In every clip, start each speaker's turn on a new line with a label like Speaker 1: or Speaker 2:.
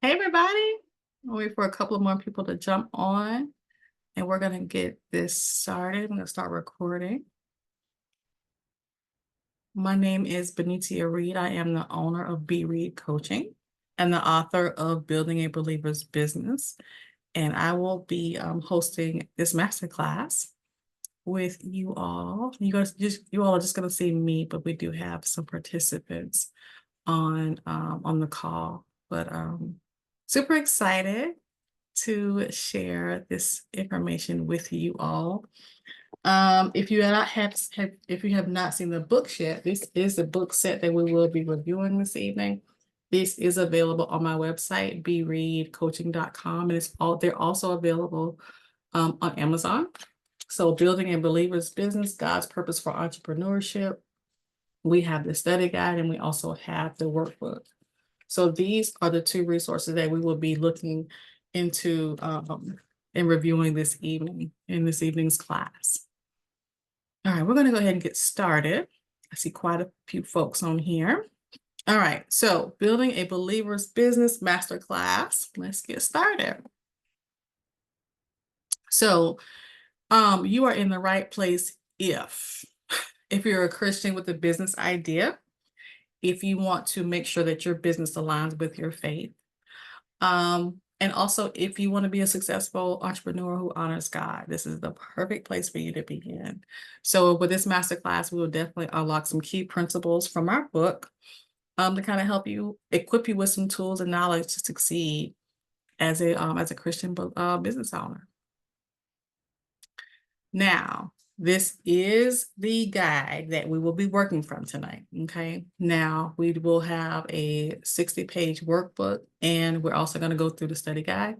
Speaker 1: Hey, everybody. I'll wait for a couple of more people to jump on, and we're going to get this started. I'm going to start recording. My name is Benitia Reed. I am the owner of B Reed Coaching and the author of Building a Believer's Business. And I will be hosting this masterclass with you all. You all are just going to see me, but we do have some participants on the call. But super excited to share this information with you all. If you have not seen the books yet, this is the book set that we will be reviewing this evening. This is available on my website, bereadcoaching.com, and they're also available on Amazon. So, Building a Believer's Business, God's Purpose for Entrepreneurship. We have the study guide, and we also have the workbook. So these are the two resources that we will be looking into and reviewing this evening in this evening's class. All right, we're going to go ahead and get started. I see quite a few folks on here. All right, so Building a Believer's Business Masterclass. Let's get started. So you are in the right place if you're a Christian with a business idea, if you want to make sure that your business aligns with your faith. And also, if you want to be a successful entrepreneur who honors God, this is the perfect place for you to begin. So with this masterclass, we will definitely unlock some key principles from our book to kind of help you, equip you with some tools and knowledge to succeed as a Christian business owner. Now, this is the guide that we will be working from tonight, okay? Now, we will have a 60-page workbook, and we're also going to go through the study guide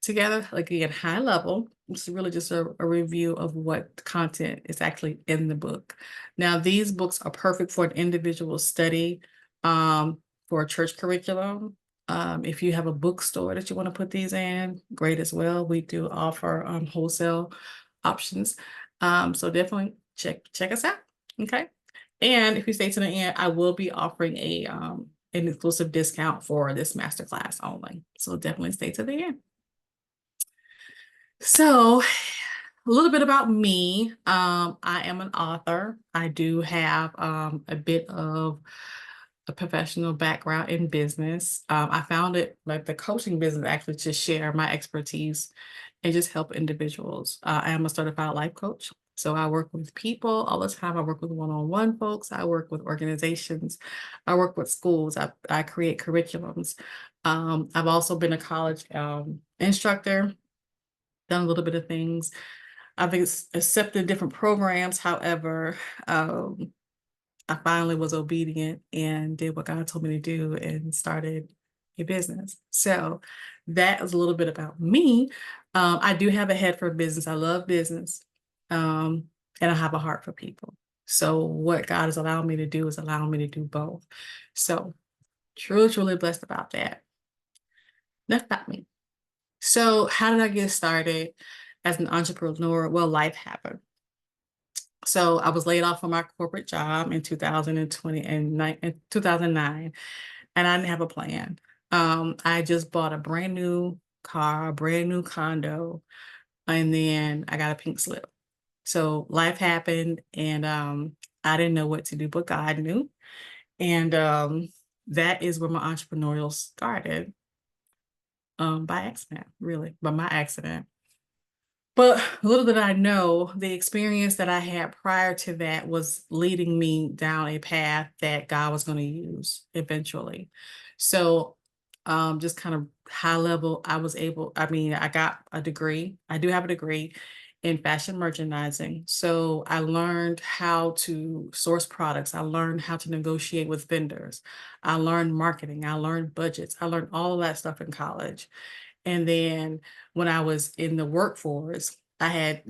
Speaker 1: together, like again, high level. It's really just a review of what content is actually in the book. Now, these books are perfect for an individual study, for a church curriculum. If you have a bookstore that you want to put these in, great as well. We do offer wholesale options. So definitely check us out. Okay. And if you stay to the end, I will be offering an exclusive discount for this masterclass only. So definitely stay to the end. So a little bit about me. I am an author. I do have a bit of a professional background in business. I founded like the coaching business actually to share my expertise and just help individuals. I am a certified life coach. So I work with people all the time. I work with one-on-one folks. I work with organizations. I work with schools. I create curriculums. I've also been a college instructor, done a little bit of things. I've accepted different programs. However, I finally was obedient and did what God told me to do and started a business. So that is a little bit about me. I do have a head for business. I love business. And I have a heart for people. So what God has allowed me to do is allowing me to do both. So truly, truly blessed about that. That's about me. So how did I get started as an entrepreneur? Well, life happened. So I was laid off from my corporate job in 2009, and I didn't have a plan. I just bought a brand new car, a brand new condo, and then I got a pink slip. So life happened, and I didn't know what to do, but God knew. And that is where my entrepreneurial started, by accident, really, by my accident. But little did I know, the experience that I had prior to that was leading me down a path that God was going to use eventually. So just kind of high level, I got a degree. I do have a degree in fashion merchandising. So I learned how to source products. I learned how to negotiate with vendors. I learned marketing. I learned budgets. I learned all of that stuff in college. And then when I was in the workforce, I had,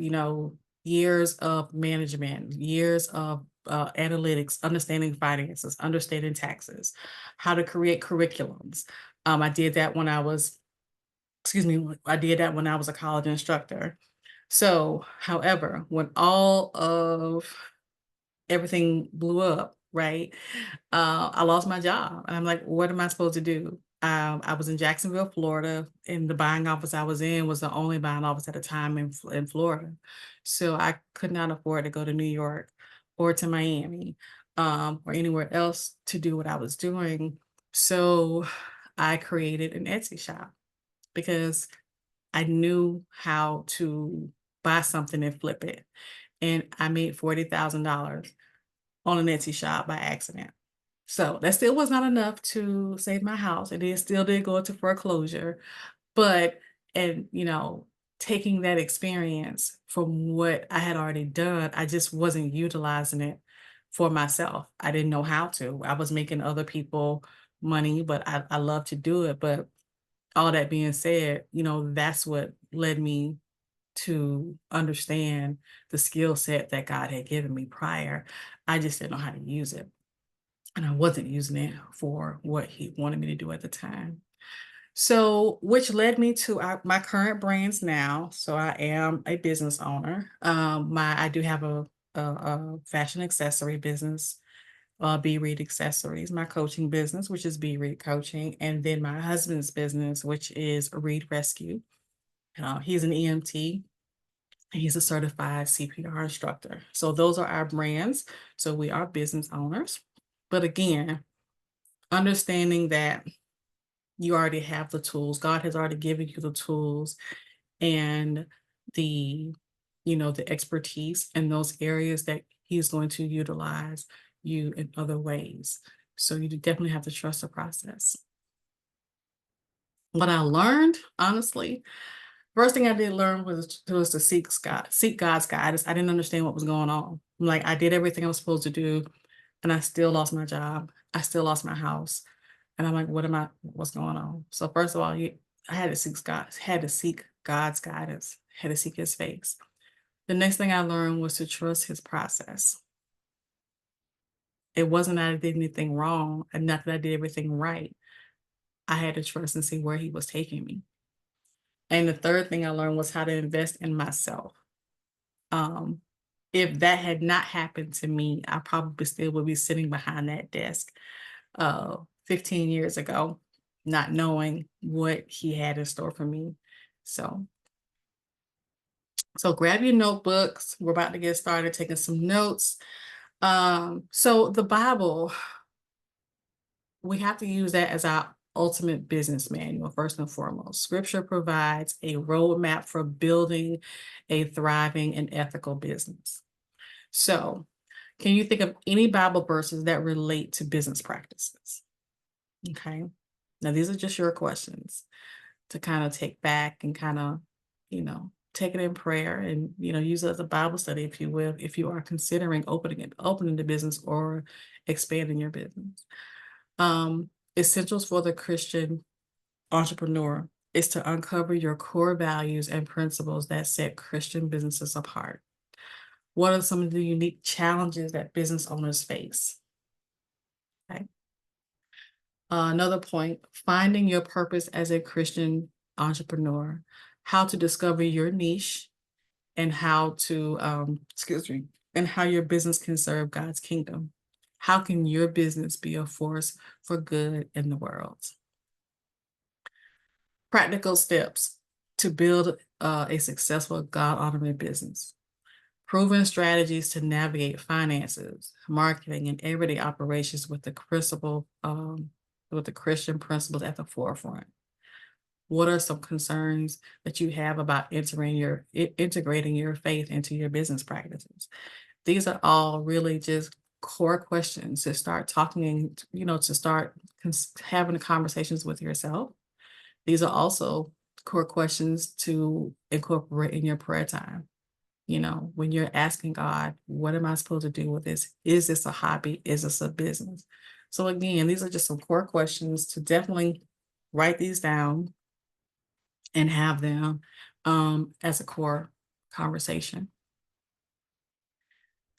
Speaker 1: years of management, years of analytics, understanding finances, understanding taxes, how to create curriculums. I did that when I was, I did that when I was a college instructor. So, however, when all of everything blew up, right, I lost my job. And I'm like, what am I supposed to do? I was in Jacksonville, Florida, and the buying office I was in was the only buying office at the time in Florida. So I could not afford to go to New York or to Miami, or anywhere else to do what I was doing. So I created an Etsy shop because I knew how to buy something and flip it. And I made $40,000 on an Etsy shop by accident. So that still was not enough to save my house. And it still did go into foreclosure. But, and, taking that experience from what I had already done, I just wasn't utilizing it for myself. I didn't know how to. I was making other people money, but I love to do it. But all that being said, that's what led me to understand the skill set that God had given me prior. I just didn't know how to use it. And I wasn't using it for what he wanted me to do at the time. So, which led me to my current brands now. So I am a business owner. I do have a fashion accessory business, Be Read Accessories, my coaching business, which is Be Read Coaching, and then my husband's business, which is Read Rescue. He's an EMT. He's a certified CPR instructor. So those are our brands. So we are business owners. But again, understanding that you already have the tools, God has already given you the tools and the, the expertise in those areas that he's going to utilize you in other ways. So you definitely have to trust the process. What I learned, honestly, first thing I did learn was to seek God's guidance. I didn't understand what was going on. Like I did everything I was supposed to do, and I still lost my job. I still lost my house, and I'm like, what's going on? So first of all, I had to seek God's guidance. Had to seek His face. The next thing I learned was to trust His process. It wasn't that I did anything wrong, and not that I did everything right. I had to trust and see where He was taking me. And the third thing I learned was how to invest in myself. Um, if that had not happened to me, I probably still would be sitting behind that desk 15 years ago, not knowing what he had in store for me. So, so grab your notebooks. We're about to get started taking some notes. So the Bible, we have to use that as our ultimate business manual, first and foremost. Scripture provides a roadmap for building a thriving and ethical business. So, can you think of any Bible verses that relate to business practices? Okay. Now, these are just your questions to kind of take back and kind of, take it in prayer and, use it as a Bible study, if you will, if you are considering opening the business or expanding your business. Essentials for the Christian entrepreneur is to uncover your core values and principles that set Christian businesses apart. What are some of the unique challenges that business owners face? Okay. Another point, finding your purpose as a Christian entrepreneur, how to discover your niche and how to, and how your business can serve God's kingdom. How can your business be a force for good in the world? Practical steps to build a successful God-honoring business. Proven strategies to navigate finances, marketing, and everyday operations with the Christian principles at the forefront. What are some concerns that you have about integrating your faith into your business practices? These are all really just core questions to start talking, to start having conversations with yourself. These are also core questions to incorporate in your prayer time. When you're asking God, what am I supposed to do with this? Is this a hobby? Is this a business? So again, these are just some core questions to definitely write these down and have them as a core conversation.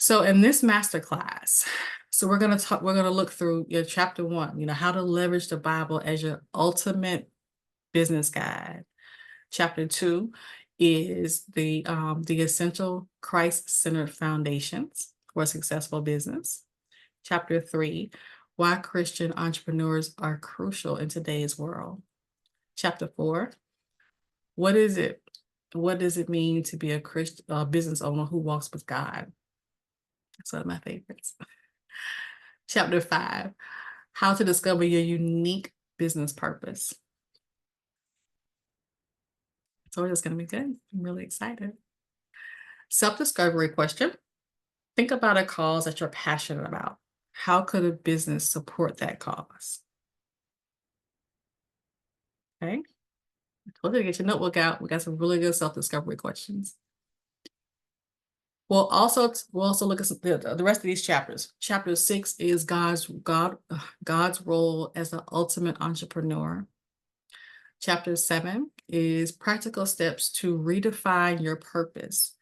Speaker 1: So in this masterclass, so we're going to look through your chapter 1, how to leverage the Bible as your ultimate business guide. Chapter 2 is the essential Christ-centered foundations for a successful business. Chapter 3 Why Christian entrepreneurs are crucial in today's world. Chapter 4, what is it? What does it mean to be a Christian business owner who walks with God? That's one of my favorites. Chapter 5, how to discover your unique business purpose. So it's going to be good. I'm really excited. Self-discovery question. Think about a cause that you're passionate about. How could a business support that cause? Okay. I told you to get your notebook out. We got some really good self-discovery questions. We'll also look at the rest of these chapters. Chapter 6 is God's role as the ultimate entrepreneur. Chapter 7 is practical steps to redefine your purpose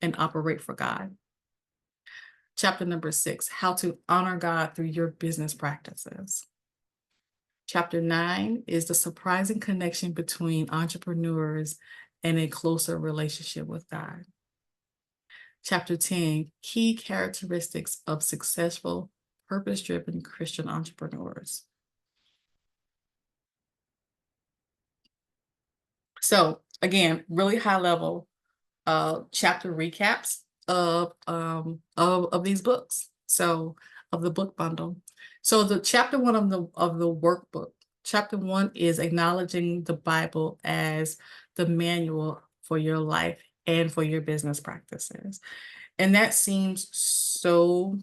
Speaker 1: and operate for God. Chapter number 6, how to honor God through your business practices. Chapter 9 is the surprising connection between entrepreneurs and a closer relationship with God. Chapter 10, key characteristics of successful, purpose-driven Christian entrepreneurs. So again, really high level chapter recaps of these books. So of the book bundle. So the chapter 1 of the workbook. Chapter 1 is acknowledging the Bible as the manual for your life and for your business practices. And that seems so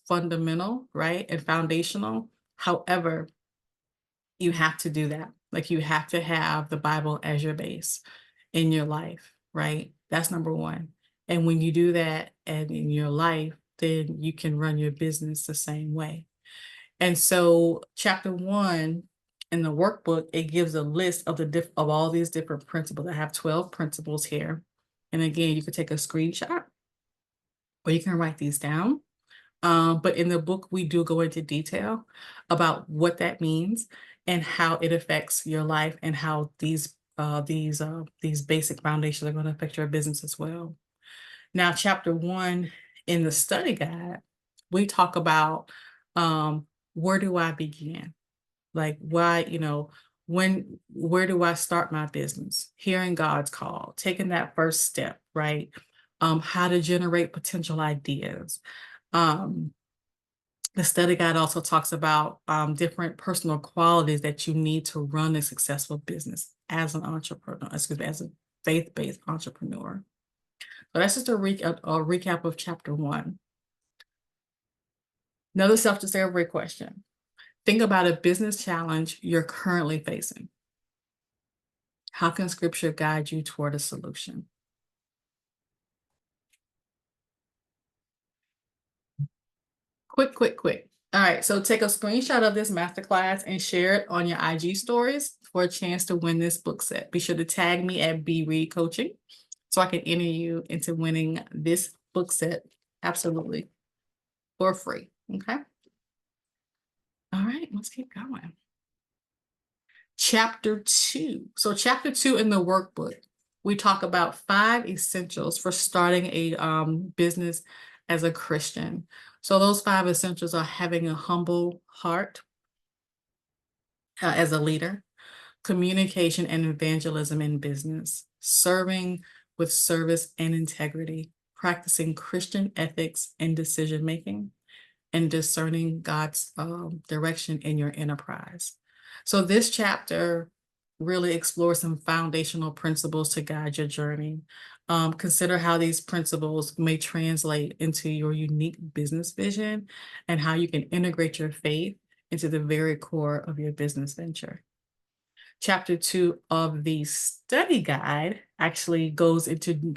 Speaker 1: fundamental, right? And foundational. However, you have to do that. Like you have to have the Bible as your base in your life, right? That's number one. And when you do that and in your life, then you can run your business the same way. And so chapter 1 in the workbook, it gives a list of of all these different principles. I have 12 principles here. And again, you can take a screenshot or you can write these down. But in the book, we do go into detail about what that means and how it affects your life and how these basic foundations are going to affect your business as well. Now, chapter 1 in the study guide, we talk about where do I begin? Like why, where do I start my business? Hearing God's call, taking that first step, right? How to generate potential ideas. The study guide also talks about different personal qualities that you need to run a successful business as an entrepreneur, as a faith-based entrepreneur. So that's just a recap of chapter 1. Another self-discovery question. Think about a business challenge you're currently facing. How can scripture guide you toward a solution? Quick. All right, so take a screenshot of this masterclass and share it on your IG stories for a chance to win this book set. Be sure to tag me at B Reed Coaching so I can enter you into winning this book set absolutely for free. Okay. All right, let's keep going. Chapter 2. So chapter 2 in the workbook, we talk about 5 essentials for starting a business as a Christian. So those 5 essentials are having a humble heart as a leader, communication and evangelism in business, serving with service and integrity, practicing Christian ethics and decision making, and discerning God's direction in your enterprise. So this chapter really explores some foundational principles to guide your journey. Consider how these principles may translate into your unique business vision and how you can integrate your faith into the very core of your business venture. Chapter 2 of the study guide actually goes into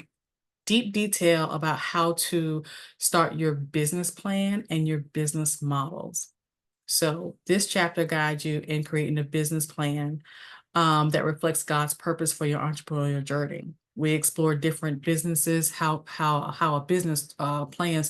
Speaker 1: deep detail about how to start your business plan and your business models. So this chapter guides you in creating a business plan that reflects God's purpose for your entrepreneurial journey. We explore different businesses, how a business plan,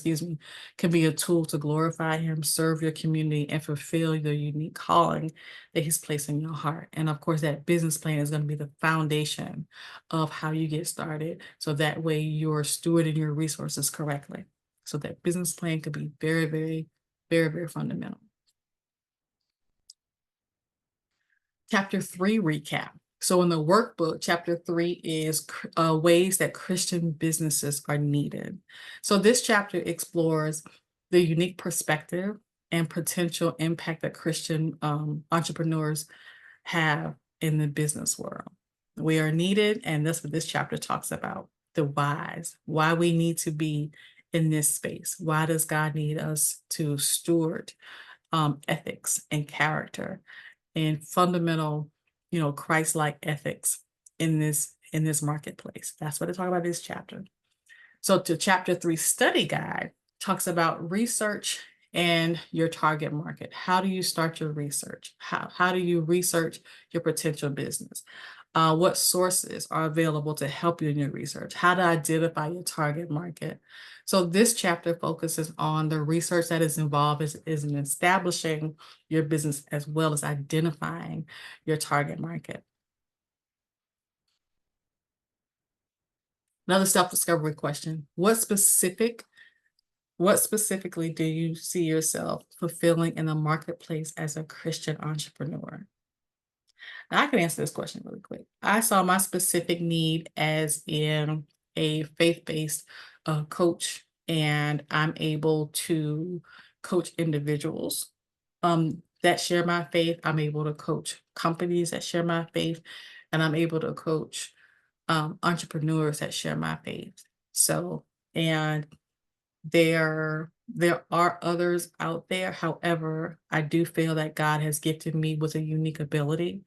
Speaker 1: can be a tool to glorify Him, serve your community, and fulfill your unique calling that He's placed in your heart. And of course, that business plan is going to be the foundation of how you get started. So that way you're stewarding your resources correctly. So that business plan could be very, very, Very, very fundamental. Chapter 3 recap. So in the workbook, chapter 3 is ways that Christian businesses are needed. So this chapter explores the unique perspective and potential impact that Christian entrepreneurs have in the business world. We are needed, and that's what this chapter talks about, the whys, why we need to be in this space. Why does God need us to steward ethics and character and fundamental, Christ-like ethics in this marketplace? That's what they talk about in this chapter. So to chapter 3 study guide talks about research and your target market. How do you start your research? How do you research your potential business? What sources are available to help you in your research? How to identify your target market. So this chapter focuses on the research that is involved is in establishing your business as well as identifying your target market. Another self-discovery question. What specifically do you see yourself fulfilling in the marketplace as a Christian entrepreneur? Now, I can answer this question really quick. I saw my specific need as in a faith-based coach, and I'm able to coach individuals that share my faith. I'm able to coach companies that share my faith, and I'm able to coach entrepreneurs that share my faith. So, and there are others out there. However, I do feel that God has gifted me with a unique ability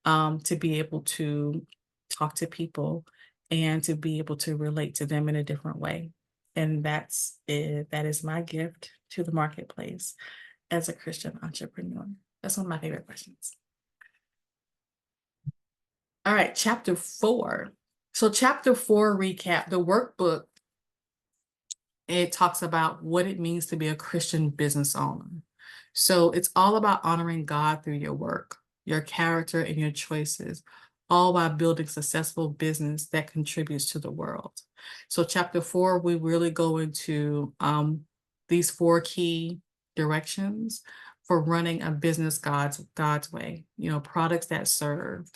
Speaker 1: to be able to talk to people and to be able to relate to them in a different way. And that's it. That is my gift to the marketplace as a Christian entrepreneur. That's one of my favorite questions. All right, chapter 4. So chapter 4 recap, the workbook, it talks about what it means to be a Christian business owner. So it's all about honoring God through your work, your character, and your choices, all while building successful business that contributes to the world. So chapter 4, we really go into these 4 key directions for running a business God's way. Products that serve,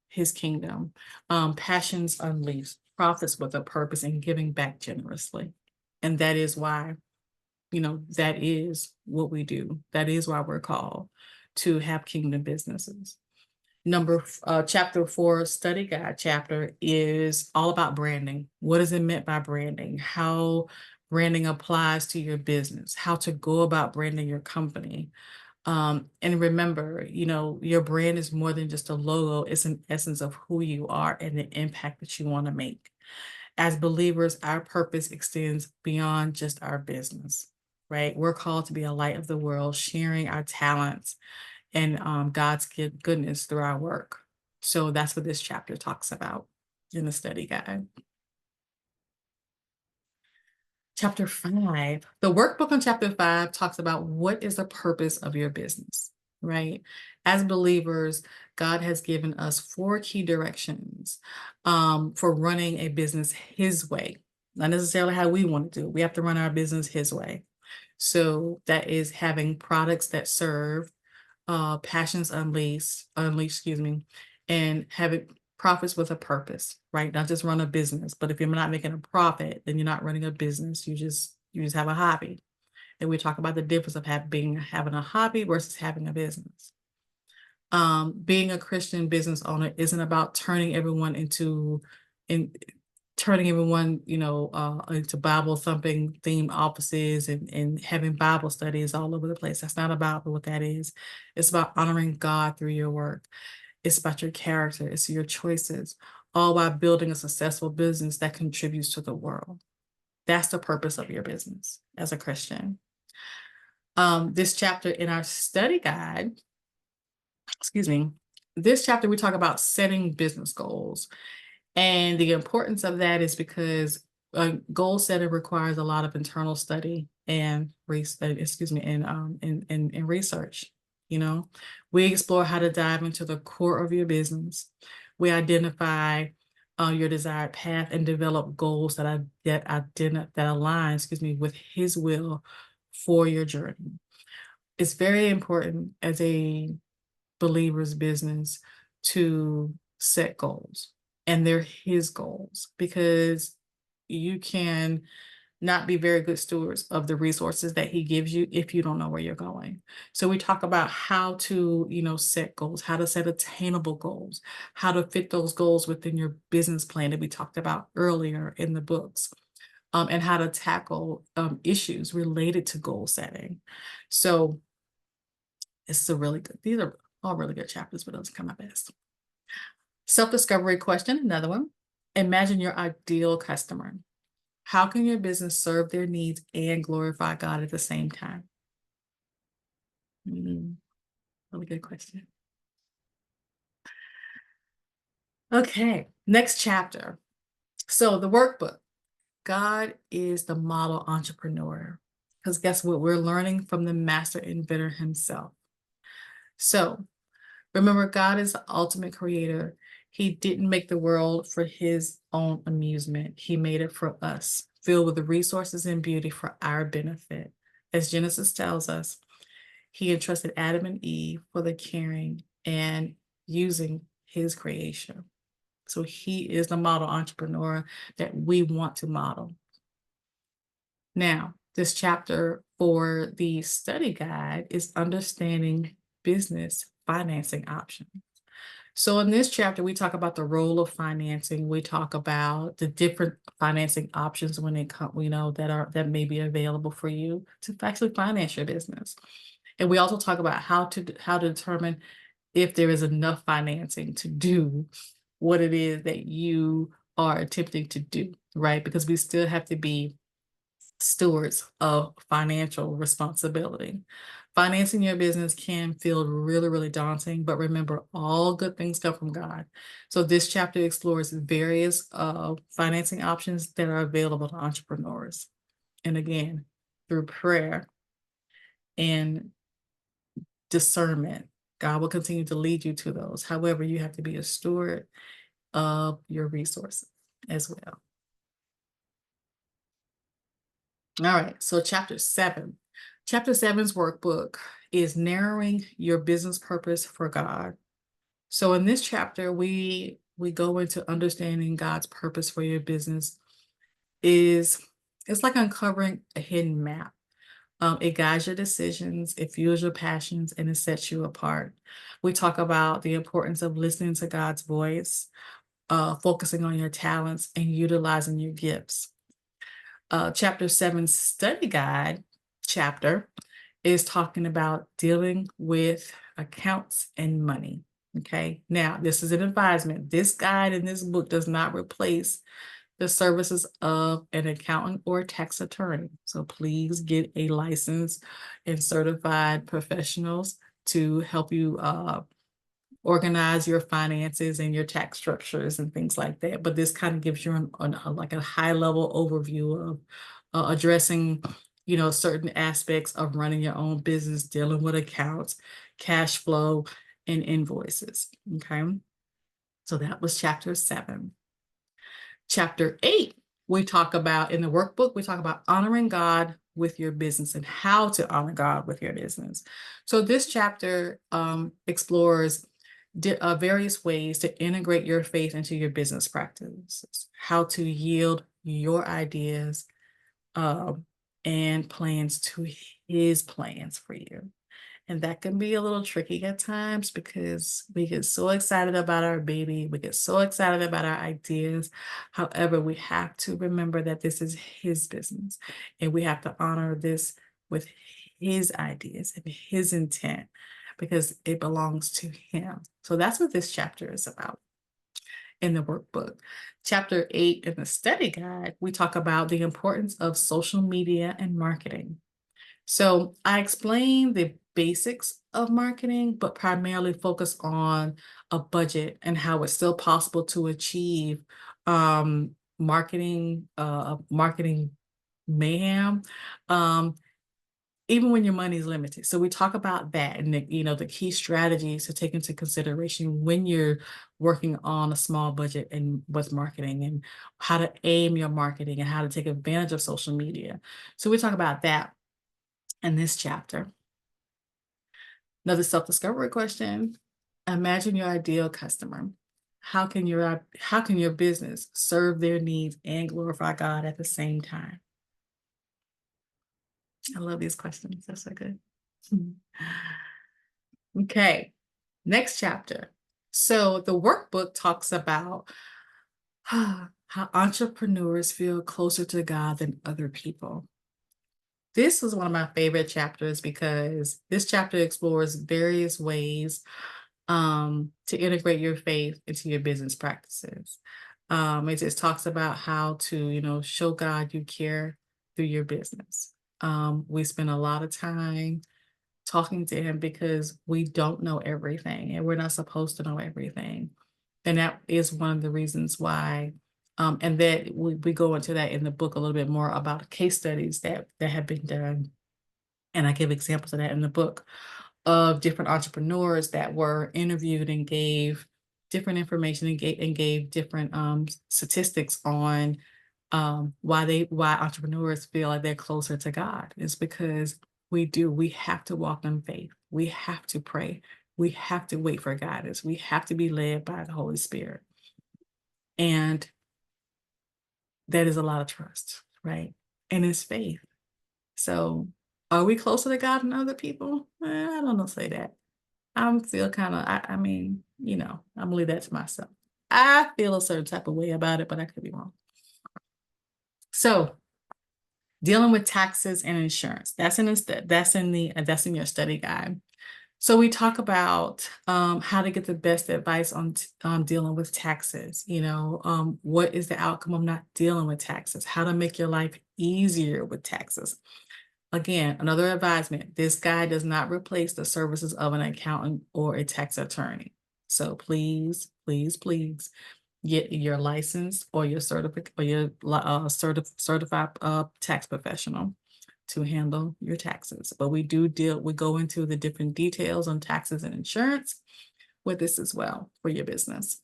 Speaker 1: his kingdom, passions unleashed, profits with a purpose, and giving back generously. And that is why, that is what we do. That is why we're called to have kingdom businesses. Chapter 4 study guide chapter is all about branding. What is it meant by branding? How branding applies to your business, how to go about branding your company. And remember, your brand is more than just a logo. It's an essence of who you are and the impact that you want to make. As believers, our purpose extends beyond just our business, right? We're called to be a light of the world, sharing our talents and God's goodness through our work. So that's what this chapter talks about in the study guide. Chapter 5, the workbook on chapter 5 talks about what is the purpose of your business, right? As believers, God has given us 4 key directions for running a business his way, not necessarily how we want to do it. We have to run our business his way. So that is having products that serve, passions unleashed, and having profits with a purpose, right? Not just run a business, but if you're not making a profit, then you're not running a business. You just have a hobby. And we talk about the difference of having a hobby versus having a business. Being a Christian business owner isn't about turning everyone into Bible thumping themed offices and having Bible studies all over the place. That's not about what that is. It's about honoring God through your work. It's about your character. It's your choices, all while building a successful business that contributes to the world. That's the purpose of your business as a Christian. This chapter in our study guide, this chapter we talk about setting business goals. And the importance of that is because goal setting requires a lot of internal study and research. We explore how to dive into the core of your business. We identify your desired path and develop goals that align, with His will for your journey. It's very important as a believer's business to set goals, and they're His goals, because you can not be very good stewards of the resources that He gives you if you don't know where you're going. So we talk about how to, set goals, how to set attainable goals, how to fit those goals within your business plan that we talked about earlier in the books, and how to tackle issues related to goal setting. So it's these are all really good chapters, but those come my best. Self-discovery question, another one. Imagine your ideal customer. How can your business serve their needs and glorify God at the same time? Really good question. Okay, next chapter. So the workbook. God is the model entrepreneur. Because guess what? We're learning from the master inventor himself. So remember, God is the ultimate creator. He didn't make the world for His own amusement. He made it for us, filled with the resources and beauty for our benefit. As Genesis tells us, He entrusted Adam and Eve for the caring and using His creation. So He is the model entrepreneur that we want to model. Now, this chapter for the study guide is understanding business financing options. So in this chapter, we talk about the role of financing. We talk about the different financing options when it comes, that may be available for you to actually finance your business. And we also talk about how to determine if there is enough financing to do what it is that you are attempting to do, right? Because we still have to be stewards of financial responsibility. Financing your business can feel really, really daunting, but remember, all good things come from God. So this chapter explores various financing options that are available to entrepreneurs. And again, through prayer and discernment, God will continue to lead you to those. However, you have to be a steward of your resources as well. All right, so chapter 7. Chapter 7's workbook is narrowing your business purpose for God. So in this chapter, we go into understanding God's purpose for your business. It's like uncovering a hidden map. It guides your decisions, it fuels your passions, and it sets you apart. We talk about the importance of listening to God's voice, focusing on your talents, and utilizing your gifts. Chapter 7 study guide chapter is talking about dealing with accounts and money. Okay, now this is an advisement. This guide in this book does not replace the services of an accountant or tax attorney. So please get a licensed and certified professionals to help you organize your finances and your tax structures and things like that. But this kind of gives you like a high level overview of addressing, certain aspects of running your own business, dealing with accounts, cash flow, and invoices. Okay. So that was chapter 7. Chapter 8, we talk about in the workbook, we talk about honoring God with your business and how to honor God with your business. So this chapter explores various ways to integrate your faith into your business practices, how to yield your ideas and plans to His plans for you. And that can be a little tricky at times because we get so excited about our baby. We get so excited about our ideas. However, we have to remember that this is His business and we have to honor this with His ideas and His intent because it belongs to Him. So that's what this chapter is about in the workbook. Chapter 8 in the study guide, we talk about the importance of social media and marketing. So I explain the basics of marketing, but primarily focus on a budget and how it's still possible to achieve marketing mayhem even when your money is limited. So we talk about that and the key strategies to take into consideration when you're working on a small budget and with marketing and how to aim your marketing and how to take advantage of social media. So we talk about that in this chapter. Another self-discovery question. Imagine your ideal customer. How can your business serve their needs and glorify God at the same time? I love these questions. They're so good. Okay, next chapter. So the workbook talks about how entrepreneurs feel closer to God than other people. This was one of my favorite chapters because this chapter explores various ways to integrate your faith into your business practices. It just talks about how to, show God you care through your business. We spend a lot of time talking to him because we don't know everything and we're not supposed to know everything. And that is one of the reasons why. And that we go into that in the book a little bit more about case studies that have been done. And I give examples of that in the book of different entrepreneurs that were interviewed and gave different information and gave different statistics on why entrepreneurs feel like they're closer to God. It's because we have to walk in faith. We have to pray. We have to wait for guidance. We have to be led by the Holy Spirit. And that is a lot of trust, right? And it's faith. So are we closer to God than other people? I don't know, say that. I'm still kind of, I mean, I'm gonna leave that to myself. I feel a certain type of way about it, but I could be wrong. So dealing with taxes and insurance. That's in your study guide. So we talk about how to get the best advice on dealing with taxes. What is the outcome of not dealing with taxes? How to make your life easier with taxes. Again, another advisement. This guide does not replace the services of an accountant or a tax attorney. So please, please, please get your licensed or your certified tax professional to handle your taxes. But we go into the different details on taxes and insurance with this as well for your business.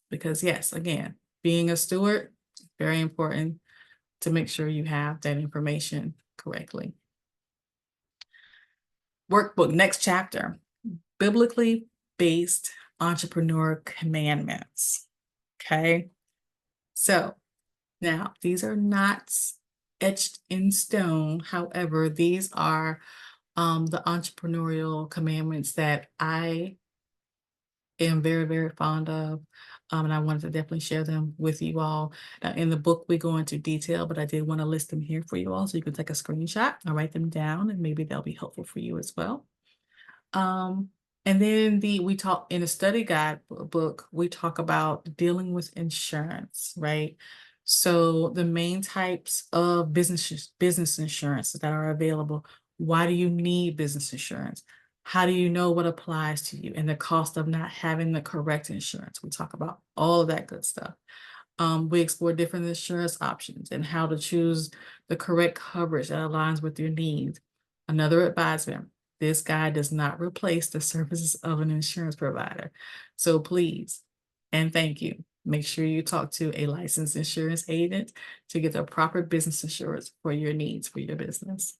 Speaker 1: Because yes, again, being a steward, very important to make sure you have that information correctly. Workbook, next chapter, biblically based entrepreneur commandments. Okay. So now these are not etched in stone. However, these are the entrepreneurial commandments that I am very, very fond of. And I wanted to definitely share them with you all. Now, in the book, we go into detail, but I did want to list them here for you all so you can take a screenshot and write them down, and maybe they'll be helpful for you as well. Um, and then we talk in a study guide book, we talk about dealing with insurance, right? So the main types of business insurance that are available. Why do you need business insurance? How do you know what applies to you and the cost of not having the correct insurance? We talk about all of that good stuff. We explore different insurance options and how to choose the correct coverage that aligns with your needs. Another advisement, this guide does not replace the services of an insurance provider. So please, and thank you, make sure you talk to a licensed insurance agent to get the proper business insurance for your needs for your business.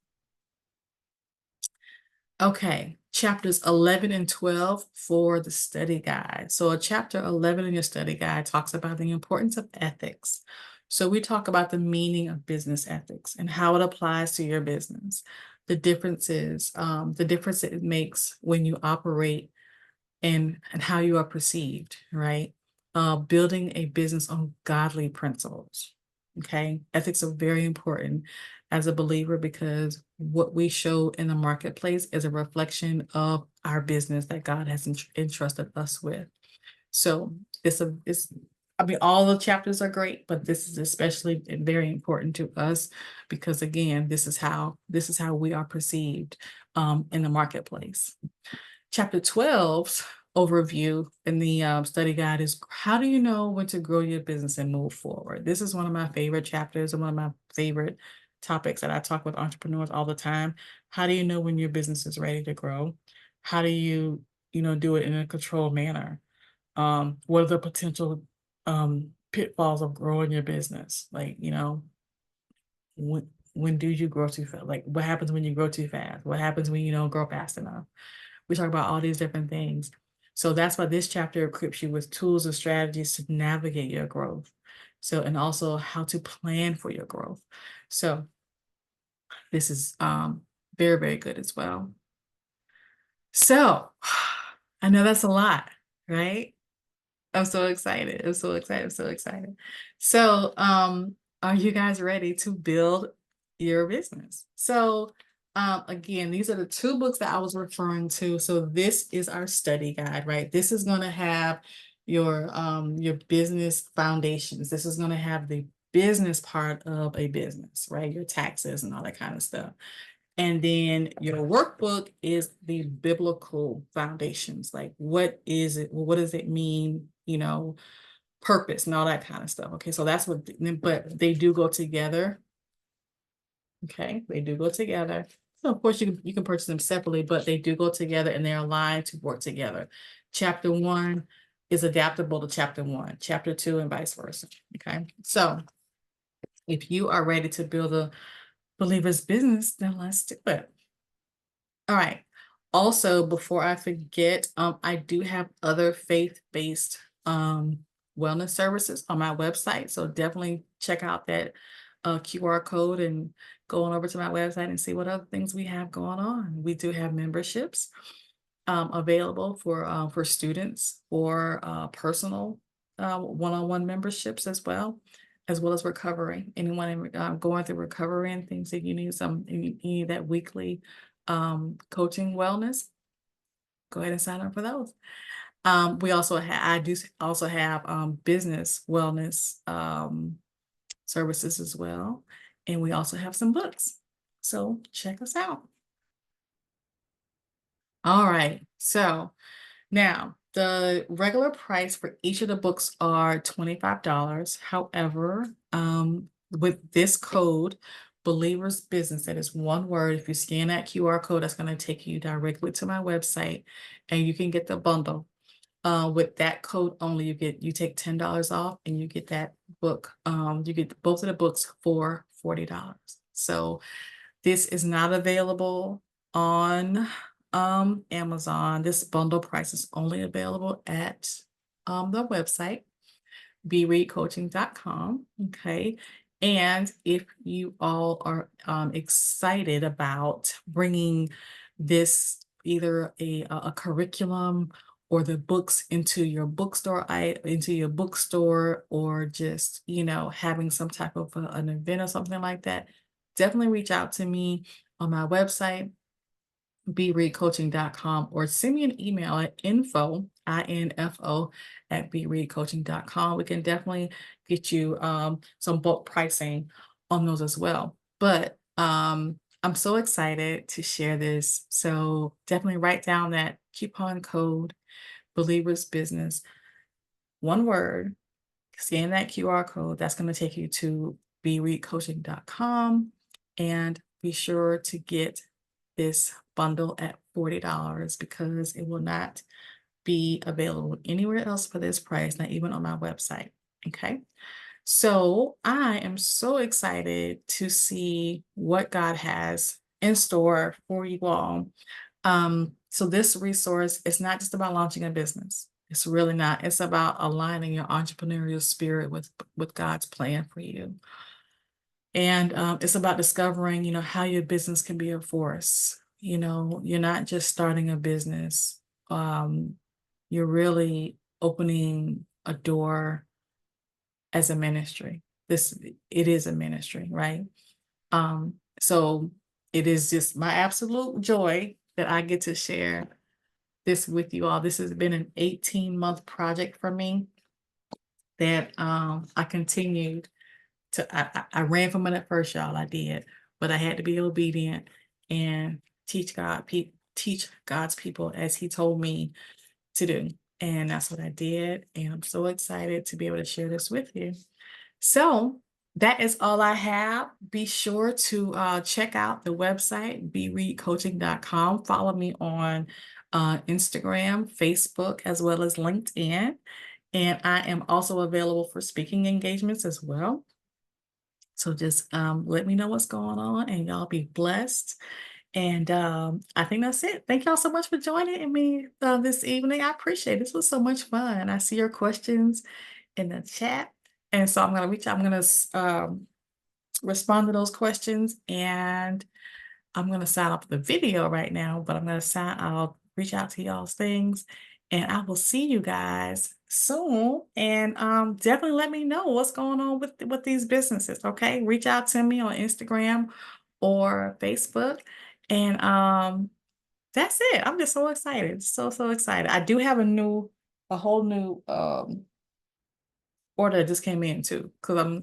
Speaker 1: Okay, chapters 11 and 12 for the study guide. So chapter 11 in your study guide talks about the importance of ethics. So we talk about the meaning of business ethics and how it applies to your business, the difference it makes when you operate and how you are perceived, right? Building a business on godly principles. Okay. Ethics are very important as a believer because what we show in the marketplace is a reflection of our business that God has entrusted us with. So all the chapters are great, but this is especially very important to us because again, this is how we are perceived in the marketplace. Chapter 12's overview in the study guide is how do you know when to grow your business and move forward? This is one of my favorite chapters and one of my favorite topics that I talk with entrepreneurs all the time. How do you know when your business is ready to grow? How do you, do it in a controlled manner? What are the potential pitfalls of growing your business? Like, when do you grow too fast? Like, what happens when you grow too fast? What happens when you don't grow fast enough? We talk about all these different things. So that's why this chapter equips you with tools and strategies to navigate your growth. So, and also how to plan for your growth. So this is very, very good as well. So I know that's a lot, right? I'm so excited. I'm so excited. I'm so excited. So, are you guys ready to build your business? So, again, these are the two books that I was referring to. So this is our study guide, right? This is going to have your business foundations. This is going to have the business part of a business, right? Your taxes and all that kind of stuff. And then your workbook is the biblical foundations. Like, what is it? Well, what does it mean? Purpose and all that kind of stuff. Okay, so that's but they do go together. Okay, they do go together. So of course you can purchase them separately, but they do go together and they're aligned to work together. Chapter 1 is adaptable to chapter 1, chapter 2, and vice versa. Okay, so if you are ready to build a believer's business, then let's do it. All right. Also, before I forget, I do have other faith-based wellness services on my website. So definitely check out that QR code and go on over to my website and see what other things we have going on. We do have memberships available for students or personal one-on-one memberships as well as recovery. Anyone going through recovery and things that you need that weekly coaching wellness, go ahead and sign up for those. I do also have business wellness services as well. And we also have some books. So check us out. All right. So now the regular price for each of the books are $25. However, with this code, Believer's Business, that is one word. If you scan that QR code, that's going to take you directly to my website and you can get the bundle. With that code only, you take $10 off and you get that book. You get both of the books for $40. So this is not available on Amazon. This bundle price is only available at the website, bereadcoaching.com. Okay. And if you all are excited about bringing this either a curriculum or the books into your bookstore, or just, having some type of an event or something like that, definitely reach out to me on my website, bereadcoaching.com, or send me an email at info at bereadcoaching.com. We can definitely get you some bulk pricing on those as well. But I'm so excited to share this. So definitely write down that coupon code, Believer's Business, one word, scan that QR code. That's going to take you to bereadcoaching.com, and be sure to get this bundle at $40 because it will not be available anywhere else for this price, not even on my website. Okay. So I am so excited to see what God has in store for you all. So this resource is not just about launching a business. It's really not. It's about aligning your entrepreneurial spirit with God's plan for you. And it's about discovering, how your business can be a force. You're not just starting a business. You're really opening a door as a ministry. It is a ministry, right? So it is just my absolute joy that I get to share this with you all. This has been an 18-month project for me that I continued I ran from it at first, y'all. I did, but I had to be obedient and teach God's people as He told me to do. And that's what I did. And I'm so excited to be able to share this with you. So That is all I have. Be sure to check out the website, bereadcoaching.com. Follow me on Instagram, Facebook, as well as LinkedIn. And I am also available for speaking engagements as well. So just let me know what's going on, and y'all be blessed. And I think that's it. Thank y'all so much for joining me this evening. I appreciate it. This was so much fun. I see your questions in the chat. And so I'm going to reach out. I'm going to respond to those questions, and I'm going to sign up the video right now, but I'll reach out to y'all's things, and I will see you guys soon. And definitely let me know what's going on with these businesses. Okay. Reach out to me on Instagram or Facebook. And that's it. I'm just so excited. So excited. I do have a whole new order that just came in too, because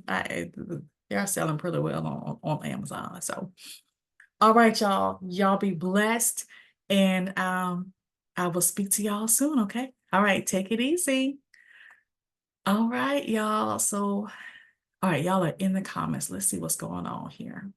Speaker 1: they're selling pretty well on Amazon. So all right, y'all. Y'all be blessed. And I will speak to y'all soon, okay? All right, take it easy. All right, y'all. So, all right, y'all are in the comments. Let's see what's going on here.